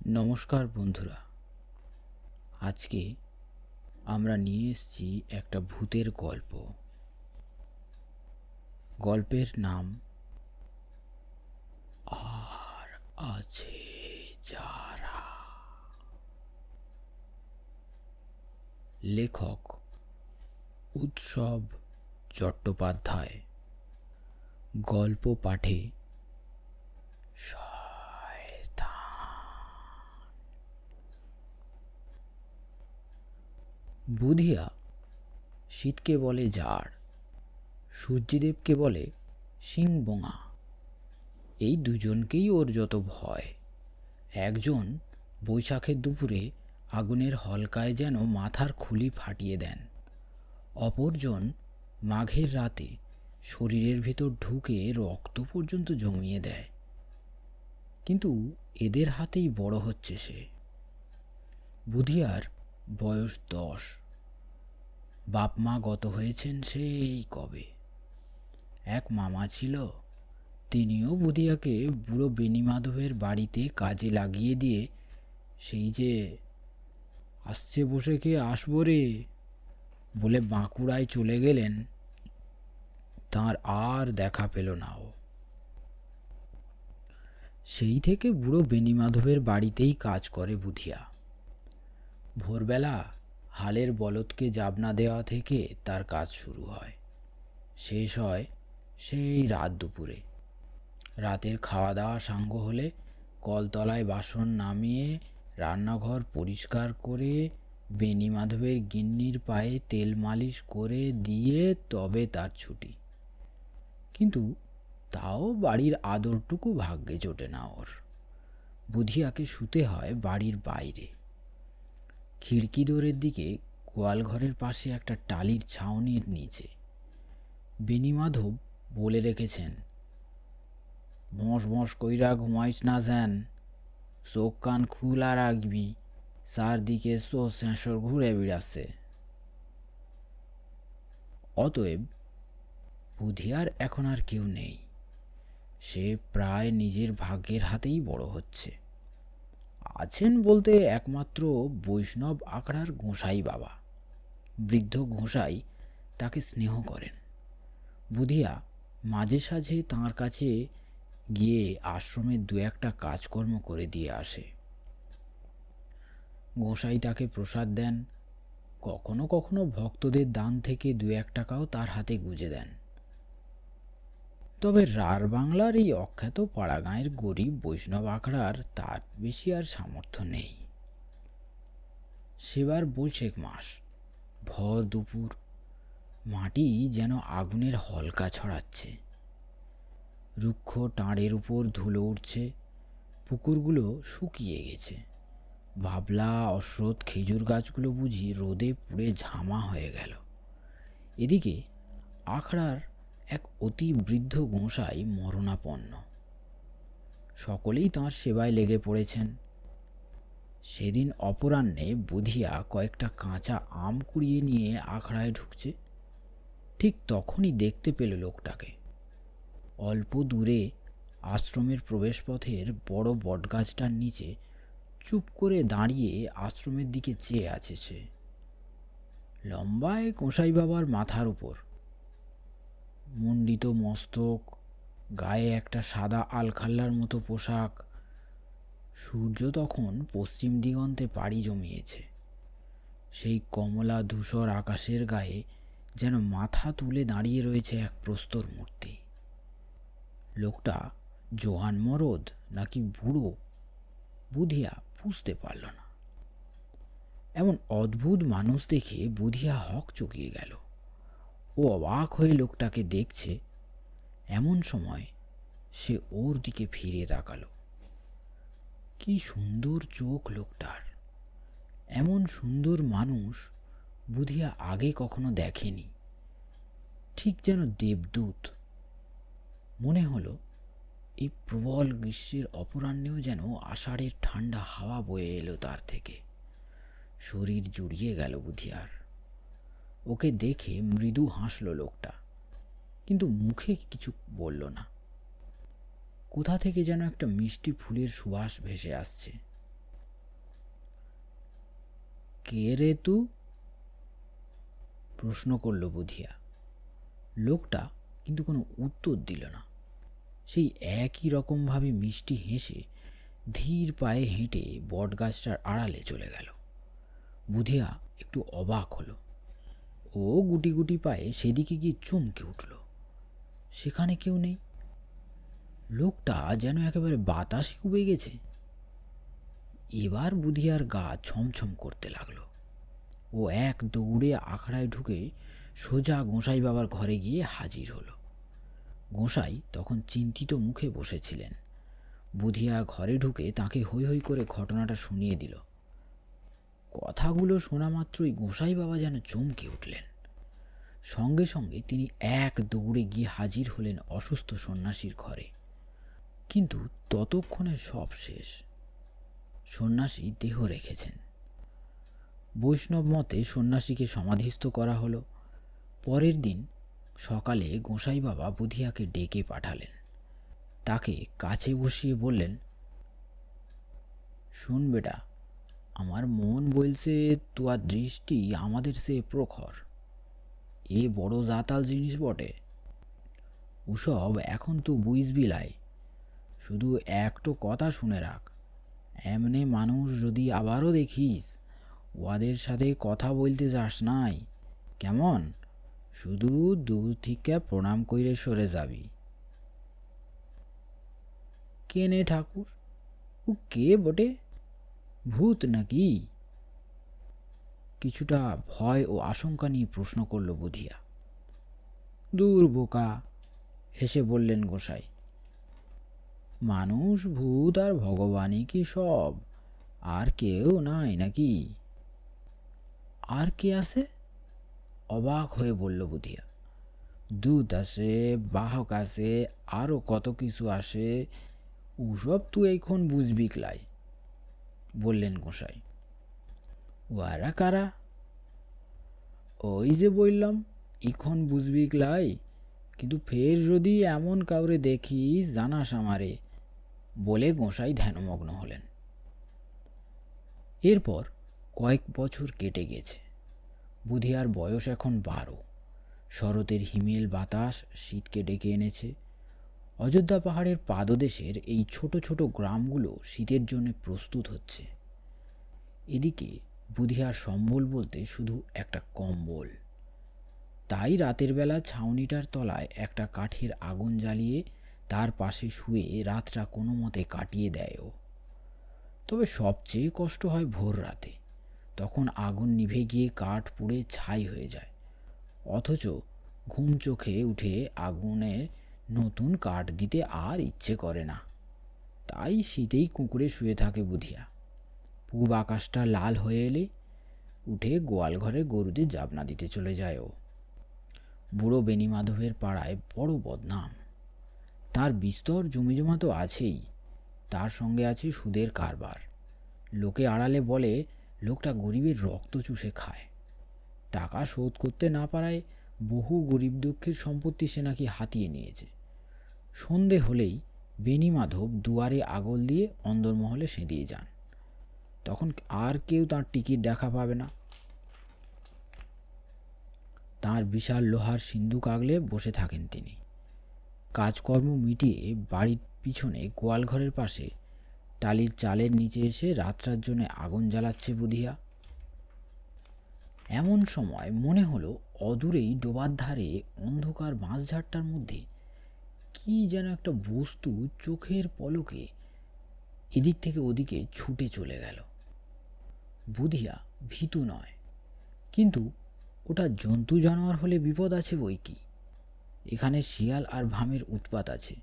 নমস্কার বন্ধুরা, আজকে আমরা নিয়ে এসেছি একটা ভূতের গল্প। গল্পের নাম আর আছে যারা। লেখক উৎসব চট্টোপাধ্যায়। গল্প পাঠে বুধিয়া শীতকে বলে জাড়, সূর্যদেবকে বলে সিংবোঙা। এই দুজনকেই ওর যত ভয়। একজন বৈশাখের দুপুরে আগুনের হলকায় যেন মাথার খুলি ফাটিয়ে দেন, অপরজন মাঘের রাতে শরীরের ভিতর ঢুকে রক্ত পর্যন্ত জমিয়ে দেয়। কিন্তু এদের হাতেই বড় হচ্ছে সে। বুধিয়ার বয়স 10। বাপ মা গত হয়েছেন সেই কবে। এক মামা ছিল, তিনিও বুধিয়াকে বুড়ো বেণীমাধবের বাড়িতে কাজে লাগিয়ে দিয়ে সেই যে আসছে বসে কে আসবো রে বলে বাঁকুড়ায় চলে গেলেন। তার আর দেখা পেল না ও। সেই থেকে বুড়ো বেণীমাধবের বাড়িতেই কাজ করে বুধিয়া। ভোরবেলা হালের বলদকে জাবনা দেওয়া থেকে তার কাজ শুরু হয়, শেষ হয় সেই রাত দুপুরে। রাতের খাওয়া দাওয়া সাঙ্গ হলে কলতলায় বাসন নামিয়ে রান্নাঘর পরিষ্কার করে বেণীমাধবের গিন্নির পায়ে তেল মালিশ করে দিয়ে তবে তার ছুটি। কিন্তু তাও বাড়ির আদরটুকু ভাগ্যে জোটে না ওর। বুধিয়াকে শুতে হয় বাড়ির বাইরে, খিড়কি দোরের দিকে, গোয়ালঘরের পাশে একটা টালির ছাউনির নিচে। বেণীমাধব বলে রেখেছেন, বস বস কইরা ঘুমাইস না যেন, চোখ কান খোলা রাখবি, চারদিকে সেঁসর ঘুরে বেড়াচ্ছে। অতএব বুধিয়ার এখন আর কেউ নেই। সে প্রায় নিজের ভাগ্যের হাতেই বড় হচ্ছে। আছেন বলতে একমাত্র বৈষ্ণব আখড়ার গোঁসাই বাবা। বৃদ্ধ গোঁসাই তাকে স্নেহ করেন। বুধিয়া মাঝে সাঝে তাঁর কাছে গিয়ে আশ্রমের দু একটা কাজকর্ম করে দিয়ে আসে। গোঁসাই তাকে প্রসাদ দেন, কখনো কখনো ভক্তদের দান থেকে 2-1 টাকাও তার হাতে গুঁজে দেন। তবে রাঢ় বাংলার এই অখ্যাত পাড়াগাঁয়ের গরিব বৈষ্ণব আখড়ার তার বেশি আর সামর্থ্য নেই। সেবার বৈশাখ মাস, ভর দুপুর, মাটি যেন আগুনের হলকা ছড়াচ্ছে। রুক্ষ টাঁড়ের উপর ধুলো উঠছে, পুকুরগুলো শুকিয়ে গেছে। বাবলা অশ্রদ্ধ খেজুর গাছগুলো বুঝি রোদে পুড়ে ঝামা হয়ে গেল। এদিকে আখড়ার এক অতি বৃদ্ধ গোঁসাই মরণাপন্ন। সকলেই তাঁর সেবায় লেগে পড়েছেন। সেদিন অপরাহ্নে বুধিয়া কয়েকটা কাঁচা আম কুড়িয়ে নিয়ে আখড়ায় ঢুকছে। ঠিক তখনই দেখতে পেল লোকটাকে। অল্প দূরে আশ্রমের প্রবেশপথের বড় বটগাছটার নিচে চুপ করে দাঁড়িয়ে আশ্রমের দিকে চেয়ে আছে সে। লম্বায় গোঁসাই বাবার মাথার উপর, মণ্ডিত মস্তক, গায়ে একটা সাদা আলখাল্লার মতো পোশাক। সূর্য তখন পশ্চিম দিগন্তে পাড়ি জমিয়েছে। সেই কমলা ধূসর আকাশের গায়ে যেন মাথা তুলে দাঁড়িয়ে রয়েছে এক প্রস্তর মূর্তি। লোকটা জোয়ান মরদ নাকি বুড়ো বুধিয়া বুঝতে পারল না। এমন অদ্ভুত মানুষ দেখে বুধিয়া হক চকিয়ে গেল। ও অবাক হয়ে লোকটাকে দেখছে। এমন সময় সে ওর দিকে ফিরে তাকালো। কি সুন্দর চোখ লোকটার! এমন সুন্দর মানুষ বুধিয়া আগে কখনো দেখেনি। ঠিক যেন দেবদূত। মনে হলো এই প্রবল গ্রীষ্মের অপরাহ্নেও যেন আষাঢ়ের ঠান্ডা হাওয়া বয়ে এলো তার থেকে। শরীর জুড়িয়ে গেল বুধিয়ার। ওকে দেখে মৃদু হাসল লোকটা, কিন্তু মুখে কিছু বলল না। কোথা থেকে যেন একটা মিষ্টি ফুলের সুবাস ভেসে আসছে। কে রে তু? প্রশ্ন করল বুধিয়া। লোকটা কিন্তু কোনো উত্তর দিল না। সেই একই রকমভাবে মিষ্টি হেসে ধীর পায়ে হেঁটে বটগাছটার আড়ালে চলে গেল। বুধিয়া একটু অবাক হলো। ও গুটি গুটি পায়ে সেদিকে গিয়ে চমকে উঠল। সেখানে কেউ নেই। লোকটা যেন একেবারে বাতাসে উবে গেছে। এবার বুধিয়ার গা ছমছম করতে লাগলো। ও এক দৌড়ে আখড়ায় ঢুকে সোজা গোঁসাই বাবার ঘরে গিয়ে হাজির হলো। গোঁসাই তখন চিন্তিত মুখে বসেছিলেন। বুধিয়া ঘরে ঢুকে তাকে হৈ হৈ করে ঘটনাটা শুনিয়ে দিল। কথাগুলো শোনা মাত্রই গোঁসাই বাবা যেন চমকে উঠলেন। সঙ্গে সঙ্গে তিনি এক দৌড়ে গিয়ে হাজির হলেন অসুস্থ সন্ন্যাসীর ঘরে। কিন্তু ততক্ষণে সব শেষ। সন্ন্যাসী দেহ রেখেছেন। বৈষ্ণব মতে সন্ন্যাসীকে সমাধিস্থ করা হলো। পরের দিন সকালে গোঁসাই বাবা বুধিয়াকে ডেকে পাঠালেন। তাকে কাছে বসিয়ে বললেন, শুন বেটা, আমার মন বলছে তোয়ার দৃষ্টি আমাদের সে প্রখর। এ বড় জাতাল জিনিস বটে। ওসব এখন তো বুঝবি লাই। শুধু একটো কথা শুনে রাখ, এমনে মানুষ যদি আবারও দেখিস, ওদের সাথে কথা বলতে যাস নাই, কেমন? শুধু দূর থেকে প্রণাম কইরে সরে যাবি। কে নে ঠাকুর? ও কে বটে? ভূত নাকি? কিছুটা ভয় ও আশঙ্কা নিয়ে প্রশ্ন করল বুধিয়া। দূর বোকা, হেসে বললেন গোসাই। মানুষ, ভূত আর ভগবানই কি সব? আর কেউ নাই নাকি? আর কে আছে? অবাক হয়ে বলল বুধিয়া। দূত আসে, বাহক আসে, আরও কত কিছু আসে। ওসব তুই এখন বুঝবি ক্লাই, বললেন গোসাই। ওয়ারা কারা? ওই যে বললাম, এখন বুঝবি ক্লাই। কিন্তু ফের যদি এমন কাউরে দেখিস জানাস আমারে, বলে গোসাই ধ্যানমগ্ন হলেন। এরপর কয়েক বছর কেটে গেছে। বুধিয়ার বয়স এখন 12। শরতের হিমেল বাতাস শীতকে ডেকে এনেছে। অযোধ্যা পাহাড়ের পাদদেশের এই ছোট ছোট গ্রামগুলো শীতের জন্য প্রস্তুত হচ্ছে। এদিকে বুধিয়ার সম্বল বলতে শুধু একটা কম্বল। তাই রাতের বেলা ছাউনিটার তলায় একটা কাঠের আগুন জ্বালিয়ে তার পাশে শুয়ে রাতটা কোনো মতে কাটিয়ে দেয় ও। তবে সবচেয়ে কষ্ট হয় ভোর রাতে। তখন আগুন নিভে গিয়ে কাঠ পুড়ে ছাই হয়ে যায়, অথচ ঘুম চোখে উঠে আগুনের নতুন কাঠ দিতে আর ইচ্ছে করে না। তাই শীতেই কুঁকুড়ে শুয়ে থাকে বুধিয়া। পূব আকাশটা লাল হয়ে এলে উঠে গোয়াল ঘরে গরুদের জাবনা দিতে চলে যায় ও। বুড়ো বেণীমাধবের পাড়ায় বড় বদনাম। তার বিস্তর জমিজমা তো আছেই, তার সঙ্গে আছে সুদের কারবার। লোকে আড়ালে বলে লোকটা গরিবের রক্ত চুষে খায়। টাকা শোধ করতে না পারায় বহু গরিব দুঃখের সম্পত্তি সে নাকি হাতিয়ে নিয়েছে। সন্ধে হলেই বেণীমাধব দুয়ারে আগল দিয়ে অন্দরমহলে সেঁধিয়ে যান। তখন আর কেউ তার টিকিট দেখা পাবে না। তার বিশাল লোহার সিন্ধুক আগলে বসে থাকেন তিনি। কাজকর্ম মিটিয়ে বাড়ির পিছনে গোয়ালঘরের পাশে টালির চালের নিচে এসে রাতটার জন্য আগুন জ্বালাচ্ছে বুধিয়া। এমন সময় মনে হলো অদূরেই ডোবার ধারে অন্ধকার বাঁশঝাড়টার মধ্যে কি যেন একটা বস্তু চোখের পলকে এদিক থেকে ওদিকে ছুটে চলে গেল। বুধিয়া ভীতু নয়, কিন্তু ওটা জন্তু জানোয়ার হলে বিপদ আছে বই কি। এখানে শিয়াল আর ভামের উৎপাত আছে।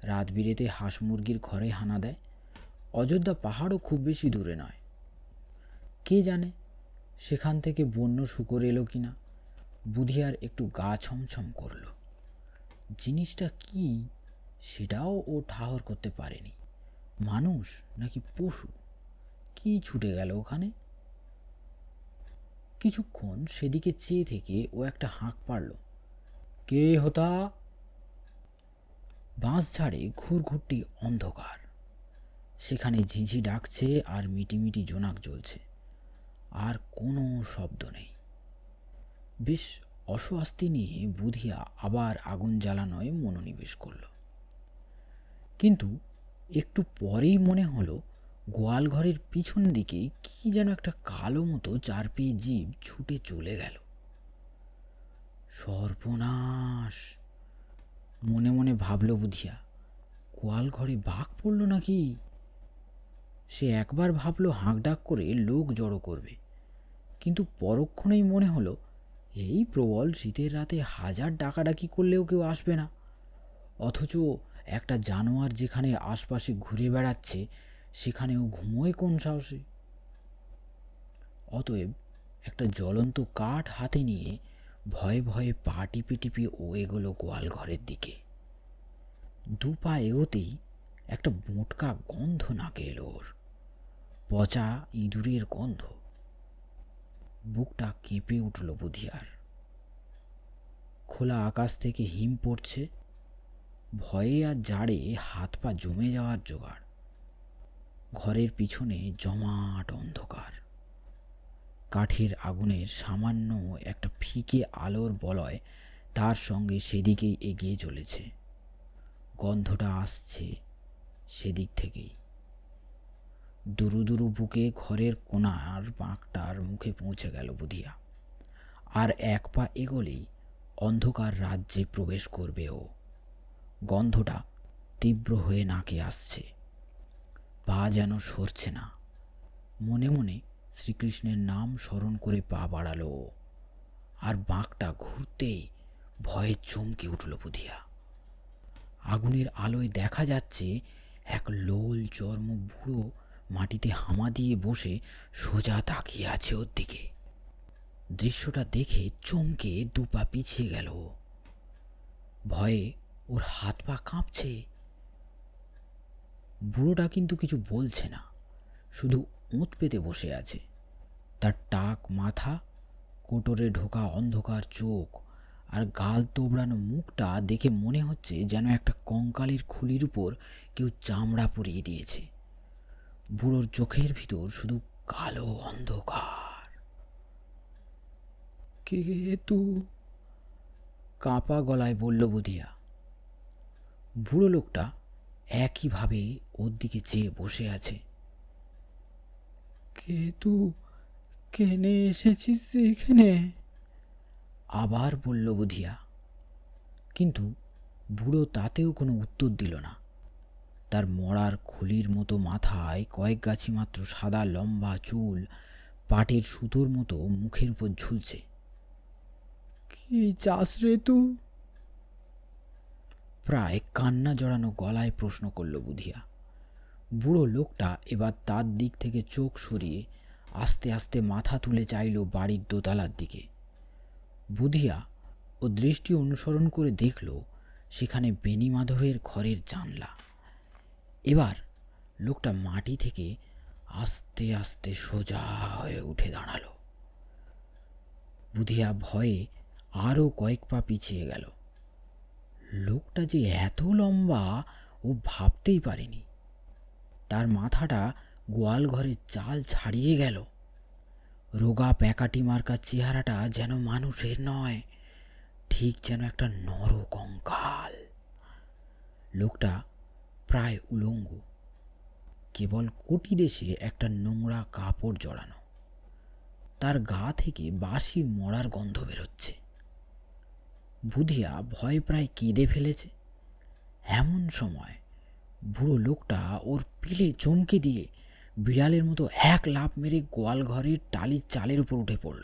রাত বিরেতে হাঁস মুরগির ঘরে হানা দেয়। অযোধ্যা পাহাড়ও খুব বেশি দূরে নয়। কে জানে সেখান থেকে বন্য শূকর এলো কিনা। বুধিয়ার একটু গা ছমছম করল। জিনিসটা কি সেটাও ও ঠাহর করতে পারেনি। মানুষ নাকি পশু, কি ছুটে গেল ওখানে। কিছুক্ষণ সেদিকে চেয়ে থেকে ও একটা হাঁক পারল। কে হতা? বাঁশঝাড়ে ঘুরঘুরটি অন্ধকার। সেখানে ঝিঝি ডাকছে আর মিটিমিটি জোনাক জ্বলছে। আর কোনো শব্দ নেই। বেশ অস্বস্তি নিয়ে বুধিয়া আবার আগুন জ্বালানোয় মনোনিবেশ করল। কিন্তু একটু পরেই মনে হলো গোয়াল ঘরের পিছন দিকে কি যেন একটা কালো মতো চারপেয়ে জীব ছুটে চলে গেল। সর্বনাশ, মনে মনে ভাবল বুধিয়া, গোয়াল ঘরে বাঘ পড়ল নাকি? সে একবার ভাবল হাঁকডাক করে লোক জড়ো করবে, কিন্তু পরক্ষণেই মনে হলো এই প্রবল শীতের রাতে হাজার ডাকাডাকি করলেও কেউ আসবে না, অথচ একটা জানোয়ার যেখানে আশপাশে ঘুরে বেড়াচ্ছে সেখানেও ঘুমোয় কোন সাহসে? অতএব একটা জ্বলন্ত কাঠ হাতে নিয়ে ভয়ে ভয়ে পা টিপে টিপে ও এগোলো গোয়াল ঘরের দিকে। দু পা এগোতেই একটা মোটকা গন্ধ নাকে এলো ওর, পচা ইঁদুরের গন্ধ। বুকটা কেঁপে উঠল বুধিয়ার। খোলা আকাশ থেকে হিম পড়ছে, ভয়ে আর জাড়ে হাত পা জমে যাওয়ার জোগাড়। ঘরের পিছনে জমাট অন্ধকার। কাঠের আগুনের সামান্য একটা ফিকে আলোর বলয় তার সঙ্গে সেদিকেই এগিয়ে চলেছে। গন্ধটা আসছে সেদিক থেকেই। দুরু দুরু বুকে ঘরের কোণার বাঁকটার মুখে পৌঁছে গেল বুধিয়া। আর এক পা এগোলেই অন্ধকার রাজ্যে প্রবেশ করবে ও। গন্ধটা তীব্র হয়ে নাকে আসছে, পা যেন সরছে না। মনে মনে শ্রীকৃষ্ণের নাম স্মরণ করে পা বাড়ালো ও। আর বাঁকটা ঘুরতেই ভয়ে চমকে উঠল বুধিয়া। আগুনের আলোয় দেখা যাচ্ছে এক লোল চর্ম বুড়ো মাটিতে হামা দিয়ে বসে সোজা তাকিয়ে আছে ওর দিকে। দৃশ্যটা দেখে চমকে দু পা পিছিয়ে গেল। ভয়ে ওর হাত পা কাঁপছে। বুড়োটা কিন্তু কিছু বলছে না, শুধু ওঁত পেতে বসে আছে। তার টাক মাথা, কোটরে ঢোকা অন্ধকার চোখ আর গাল তোবড়ানো মুখটা দেখে মনে হচ্ছে যেন একটা কঙ্কালের খুলির উপর কেউ চামড়া পরিয়ে দিয়েছে। বুড়োর চোখের ভিতর শুধু কালো অন্ধকার। কে তু? কাঁপা গলায় বলল বুধিয়া। বুড়ো লোকটা একইভাবে ওর দিকে চেয়ে বসে আছে। কে তু? কেনে এসেছিস এখানে? আবার বলল বুধিয়া। কিন্তু বুড়ো তাতেও কোনো উত্তর দিল না। তার মরার খুলির মতো মাথায় কয়েক গাছি মাত্র সাদা লম্বা চুল পাটের সুতোর মতো মুখের উপর ঝুলছে। কি চাস রে তু? প্রায় কান্না জড়ানো গলায় প্রশ্ন করল বুধিয়া। বুড়ো লোকটা এবার তার দিক থেকে চোখ সরিয়ে আস্তে আস্তে মাথা তুলে চাইল বাড়ির দোতলার দিকে। বুধিয়া ও দৃষ্টি অনুসরণ করে দেখল সেখানে বেনি মাধবের ঘরের জানলা। এবার লোকটা মাটি থেকে আস্তে আস্তে সোজা হয়ে উঠে দাঁড়ালো। বুধিয়া ভয়ে আরও কয়েক পা পিছিয়ে গেল। লোকটা যে এত লম্বা ও ভাবতেই পারেনি। তার মাথাটা গোয়াল ঘরের চাল ছাড়িয়ে গেল। রোগা প্যাকাটি মার্কা চেহারাটা যেন মানুষের নয়, ঠিক যেন একটা নরকঙ্কাল। লোকটা প্রায় উলঙ্গ, কেবল কোটি দেশে একটা নোংরা কাপড় জড়ানো। তার গা থেকে বাসি মরার গন্ধ বেরোচ্ছে। বুধিয়া ভয় প্রায় কেঁদে ফেলেছে। এমন সময় বুড়ো লোকটা ওর পিলে চমকে দিয়ে বিড়ালের মতো এক লাফ মেরে গোয়াল ঘরের টালির চালের উপর উঠে পড়ল।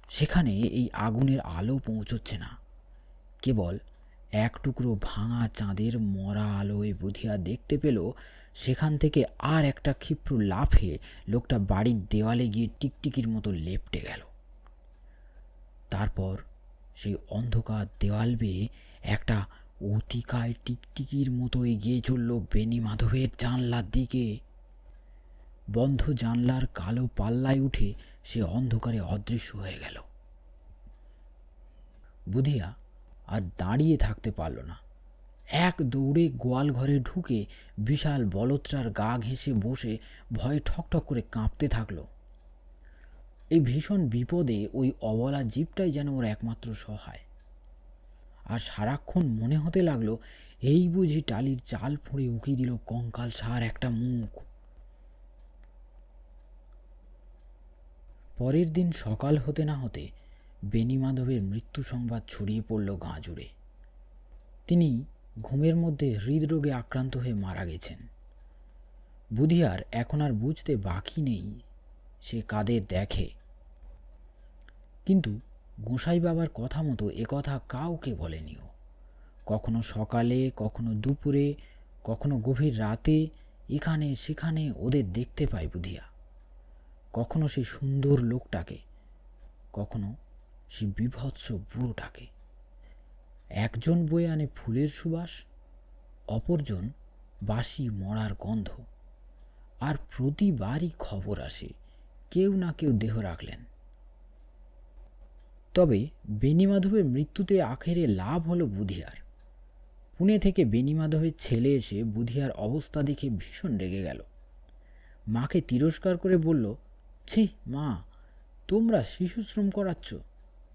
সেখানে এই আগুনের আলো পৌঁছচ্ছে না, কেবল এক টুকরো ভাঙা চাঁদের মরা আলোয় বুধিয়া দেখতে পেল সেখান থেকে আর একটা ক্ষিপ্র লাফে লোকটা বাড়ির দেওয়ালে গিয়ে টিকটিকির মতো লেপটে গেল। তারপর সেই অন্ধকার দেওয়াল বেয়ে একটা অতিকায় টিকটিকির মতো এগিয়ে চলল বেনি মাধবের জানলার দিকে। বন্ধ জানলার কালো পাল্লায় উঠে সে অন্ধকারে অদৃশ্য হয়ে গেল। বুধিয়া আর দাঁড়িয়ে থাকতে পারল না। এক দৌড়ে গোয়াল ঘরে ঢুকে বিশাল বলত্রার গা ঘেঁষে বসে ভয়ে ঠকঠক করে কাঁপতে থাকলো। এই ভীষণ বিপদে ওই অবলা জীবটাই যেন ওর একমাত্র সহায়। আর সারাক্ষণ মনে হতে লাগলো এই বুঝি টালির চাল ফুঁড়ে উকি দিল কঙ্কাল সার একটা মুখ। পরের দিন সকাল হতে না হতে বেণীমাধবের মৃত্যু সংবাদ ছড়িয়ে পড়ল গাঁ জুড়ে। তিনি ঘুমের মধ্যে হৃদরোগে আক্রান্ত হয়ে মারা গেছেন। বুধিয়ার এখন আর বুঝতে বাকি নেই সে কাদের দেখে, কিন্তু গোসাই বাবার কথা মতো একথা কাউকে বলেনিও। কখনো সকালে, কখনো দুপুরে, কখনো গভীর রাতে এখানে সেখানে ওদের দেখতে পায় বুধিয়া। কখনো সেই সুন্দর লোকটাকে, কখনো সেই বিভৎস বুড়োটাকে। একজন বয়ে আনে ফুলের সুবাস, অপরজন বাসি মরার গন্ধ। আর প্রতিবারই খবর আসে কেউ না কেউ দেহ রাখলেন। তবে বেণীমাধবের মৃত্যুতে আখেরে লাভ হলো বুধিয়ার। পুনে থেকে বেণীমাধবের ছেলে এসে বুধিয়ার অবস্থা দেখে ভীষণ রেগে গেল। মাকে তিরস্কার করে বলল, ছি মা, তোমরা শিশুশ্রম করাচ্ছ,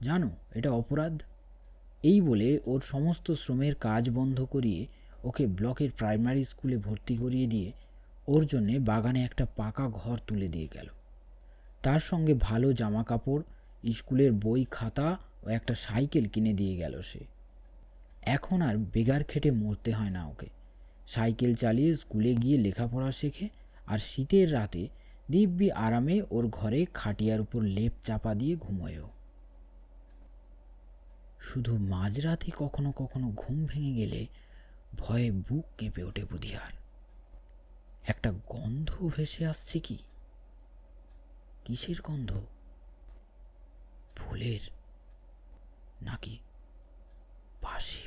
জানো এটা অপরাধ। এই বলে ওর সমস্ত শ্রমের কাজ বন্ধ করিয়ে ওকে ব্লকের প্রাইমারি স্কুলে ভর্তি করিয়ে দিয়ে ওর জন্যে বাগানে একটা পাকা ঘর তুলে দিয়ে গেল। তার সঙ্গে ভালো জামা কাপড়, স্কুলের বই খাতা ও একটা সাইকেল কিনে দিয়ে গেল সে। এখন আর বেগার খেটে মরতে হয় না ওকে। সাইকেল চালিয়ে স্কুলে গিয়ে লেখাপড়া শেখে, আর শীতের রাতে দিব্যি আরামে ওর ঘরে খাটিয়ার উপর লেপ চাপা দিয়ে ঘুমোয়ও। শুধু মাঝরাতে কখনো কখনো ঘুম ভেঙে গেলে ভয়ে বুক কেঁপে ওঠে বুধিয়ার। একটা গন্ধ ভেসে আসছে। কি কিসের গন্ধ? ফুলের নাকি বাসি